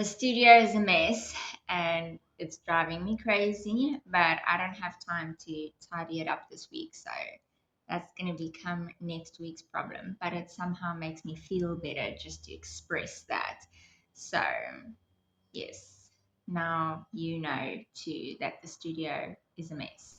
The studio is a mess and it's driving me crazy, but I don't have time to tidy it up this week. So that's going to become next week's problem. But it somehow makes me feel better just to express that. So, yes, now you know too that the studio is a mess.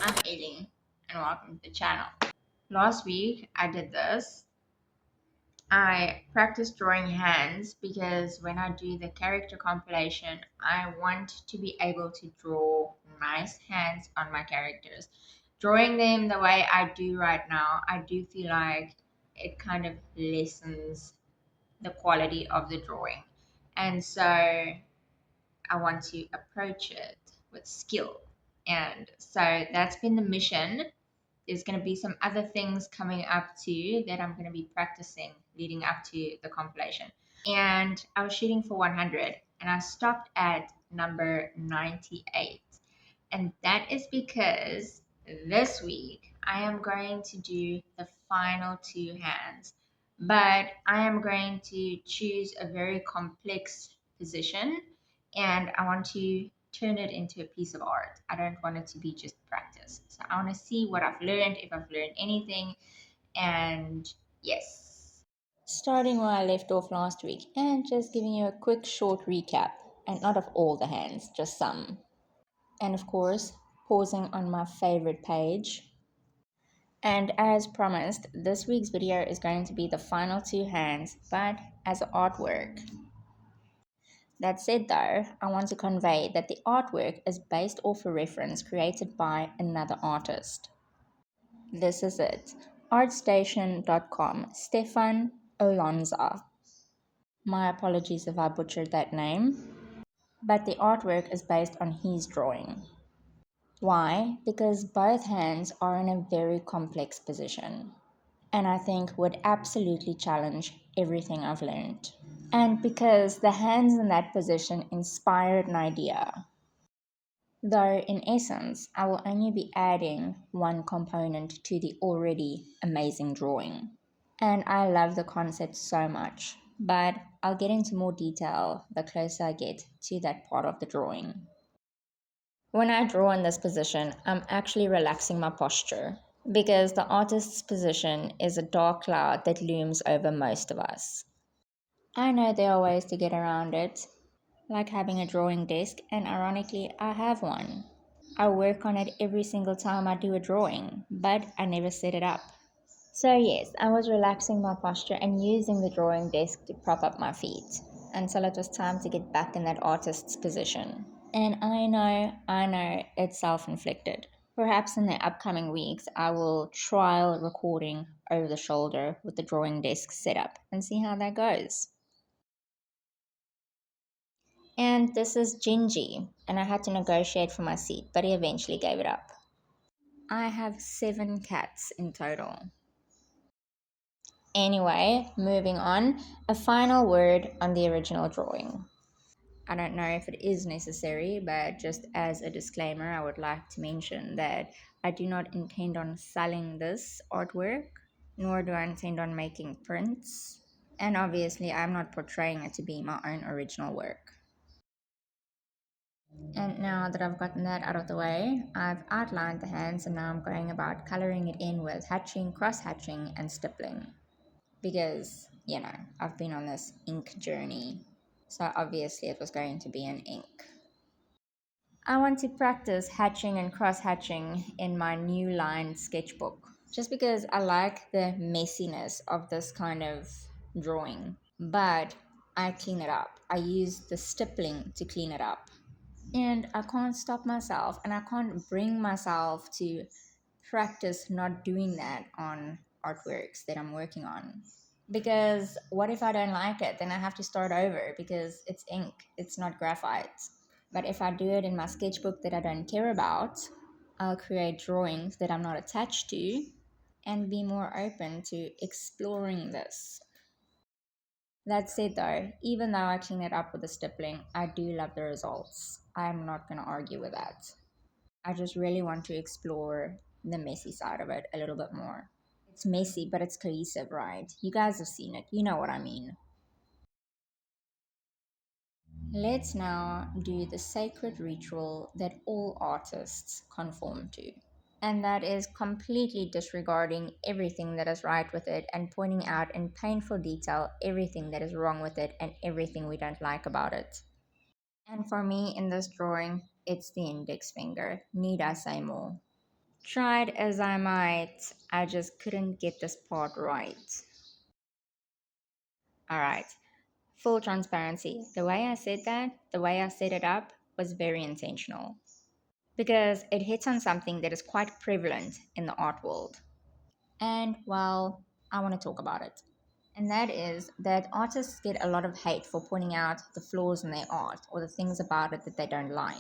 I'm Aileen and welcome to the channel. Last week I did this. I practice drawing hands because when I do the character compilation, I want to be able to draw nice hands on my characters. Drawing them the way I do right now, I do feel like it kind of lessens the quality of the drawing. And so I want to approach it with skill. And so that's been the mission. There's going to be some other things coming up too that I'm going to be practicing leading up to the compilation. And I was shooting for 100 and I stopped at number 98. And that is because this week I am going to do the final two hands, but I am going to choose a very complex position and I want to turn it into a piece of art. I don't want it to be just practice. So I want to see what I've learned, if I've learned anything, and yes. Starting where I left off last week and just giving you a quick short recap, and not of all the hands, just some. And of course, pausing on my favorite page. And as promised, this week's video is going to be the final two hands, but as artwork. That said, though, I want to convey that the artwork is based off a reference created by another artist. This is it. Artstation.com, Stefanolanza. My apologies if I butchered that name, but the artwork is based on his drawing. Why? Because both hands are in a very complex position, and I think would absolutely challenge everything I've learned. And because the hands in that position inspired an idea. Though, in essence, I will only be adding one component to the already amazing drawing. And I love the concept so much, but I'll get into more detail the closer I get to that part of the drawing. When I draw in this position, I'm actually relaxing my posture because the artist's position is a dark cloud that looms over most of us. I know there are ways to get around it, like having a drawing desk, and ironically, I have one. I work on it every single time I do a drawing, but I never set it up. So, yes, I was relaxing my posture and using the drawing desk to prop up my feet until it was time to get back in that artist's position. And I know, it's self inflicted. Perhaps in the upcoming weeks, I will trial recording over the shoulder with the drawing desk set up and see how that goes. And this is Gingy, and I had to negotiate for my seat, but he eventually gave it up. I have 7 cats in total. Anyway, moving on, a final word on the original drawing. I don't know if it is necessary, but just as a disclaimer, I would like to mention that I do not intend on selling this artwork, nor do I intend on making prints. And obviously, I'm not portraying it to be my own original work. And now that I've gotten that out of the way, I've outlined the hands and now I'm going about coloring it in with hatching, cross hatching, and stippling. Because, I've been on this ink journey. So obviously it was going to be in ink. I want to practice hatching and cross hatching in my new line sketchbook just because I like the messiness of this kind of drawing. But I clean it up. I use the stippling to clean it up. And I can't stop myself and I can't bring myself to practice not doing that on artworks that I'm working on. Because what if I don't like it? Then I have to start over because it's ink, it's not graphite. But if I do it in my sketchbook that I don't care about, I'll create drawings that I'm not attached to and be more open to exploring this. That said, though, even though I clean it up with the stippling, I do love the results. I'm not going to argue with that. I just really want to explore the messy side of it a little bit more. It's messy, but it's cohesive, right? You guys have seen it. You know what I mean. Let's now do the sacred ritual that all artists conform to. And that is completely disregarding everything that is right with it and pointing out in painful detail everything that is wrong with it and everything we don't like about it. And for me in this drawing, it's the index finger. Need I say more? Tried as I might, I just couldn't get this part right. Alright, full transparency. The way I said that, the way I set it up, was very intentional. Because it hits on something that is quite prevalent in the art world. And, well, I want to talk about it. And that is that artists get a lot of hate for pointing out the flaws in their art or the things about it that they don't like.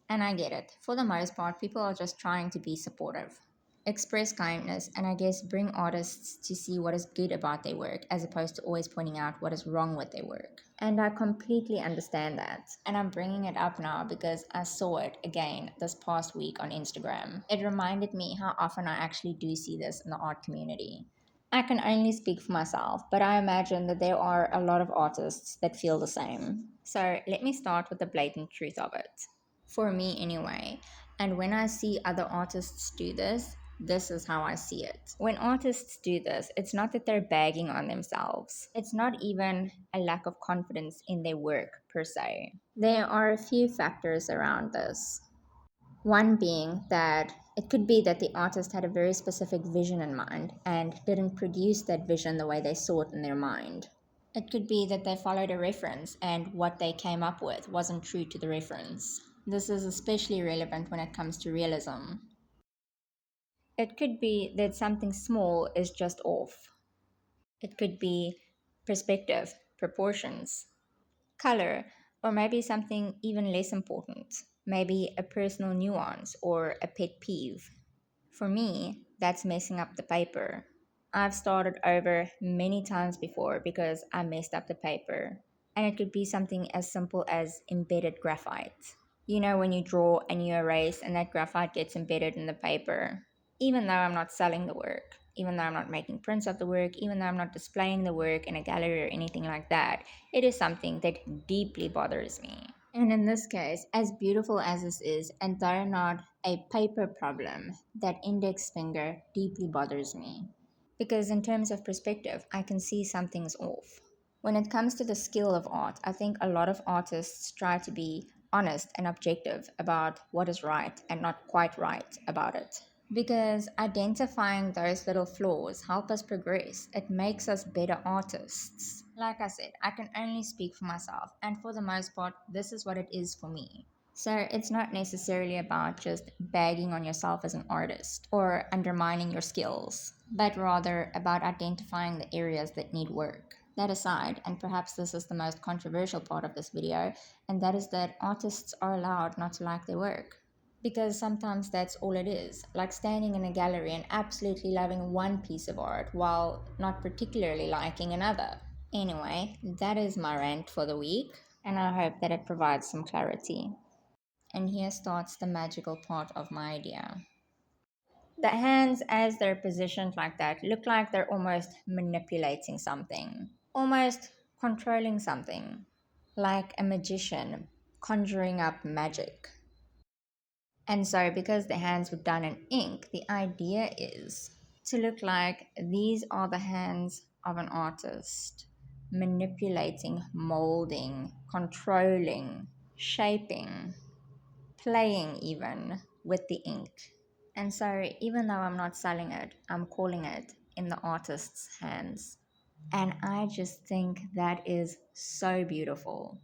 And I get it. For the most part, people are just trying to be supportive, express kindness, and I guess bring artists to see what is good about their work as opposed to always pointing out what is wrong with their work. And I completely understand that. And I'm bringing it up now because I saw it again this past week on Instagram. It reminded me how often I actually do see this in the art community. I can only speak for myself, but I imagine that there are a lot of artists that feel the same. So let me start with the blatant truth of it. For me, anyway. And when I see other artists do this, this is how I see it. When artists do this, it's not that they're bagging on themselves. It's not even a lack of confidence in their work per se. There are a few factors around this. One being that it could be that the artist had a very specific vision in mind and didn't produce that vision the way they saw it in their mind. It could be that they followed a reference and what they came up with wasn't true to the reference. This is especially relevant when it comes to realism. It could be that something small is just off. It could be perspective, proportions, color, or maybe something even less important, maybe a personal nuance or a pet peeve. For me, that's messing up the paper. I've started over many times before because I messed up the paper. And it could be something as simple as embedded graphite. You know, when you draw and you erase and that graphite gets embedded in the paper. Even though I'm not selling the work, even though I'm not making prints of the work, even though I'm not displaying the work in a gallery or anything like that, it is something that deeply bothers me. And in this case, as beautiful as this is, and though not a paper problem, that index finger deeply bothers me. Because in terms of perspective, I can see something's off. When it comes to the skill of art, I think a lot of artists try to be honest and objective about what is right and not quite right about it. Because identifying those little flaws help us progress. It makes us better artists. Like I said, I can only speak for myself, and for the most part, this is what it is for me. So it's not necessarily about just bagging on yourself as an artist or undermining your skills, but rather about identifying the areas that need work. That aside, and perhaps this is the most controversial part of this video, and that is that artists are allowed not to like their work. Because sometimes that's all it is, like standing in a gallery and absolutely loving one piece of art while not particularly liking another. Anyway, that is my rant for the week, and I hope that it provides some clarity. And here starts the magical part of my idea. The hands, as they're positioned like that, look like they're almost manipulating something, almost controlling something, like a magician conjuring up magic. And so, because the hands were done in ink, the idea is to look like these are the hands of an artist, manipulating, molding, controlling, shaping, playing even with the ink. And so, even though I'm not selling it, I'm calling it in the artist's hands. And I just think that is so beautiful,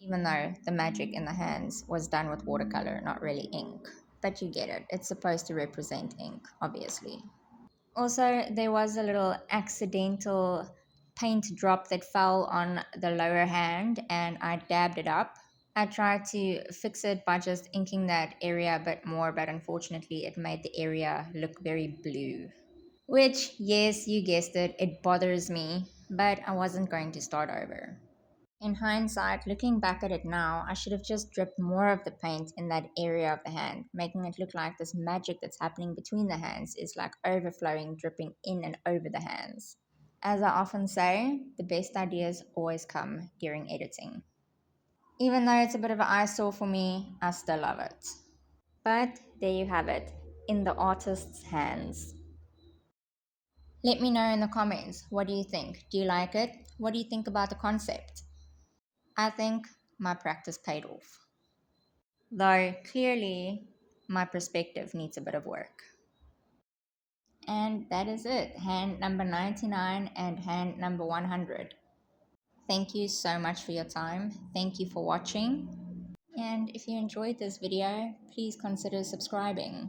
even though the magic in the hands was done with watercolor, not really ink. But you get it, it's supposed to represent ink, obviously. Also, there was a little accidental paint drop that fell on the lower hand, and I dabbed it up. I tried to fix it by just inking that area a bit more, but unfortunately, it made the area look very blue. Which, yes, you guessed it, it bothers me, but I wasn't going to start over. In hindsight, looking back at it now, I should have just dripped more of the paint in that area of the hand, making it look like this magic that's happening between the hands is like overflowing, dripping in and over the hands. As I often say, the best ideas always come during editing. Even though it's a bit of an eyesore for me, I still love it. But there you have it, in the artist's hands. Let me know in the comments, what do you think? Do you like it? What do you think about the concept? I think my practice paid off. Though clearly my perspective needs a bit of work. And that is it, hand number 99 and hand number 100. Thank you so much for your time. Thank you for watching. And if you enjoyed this video, please consider subscribing.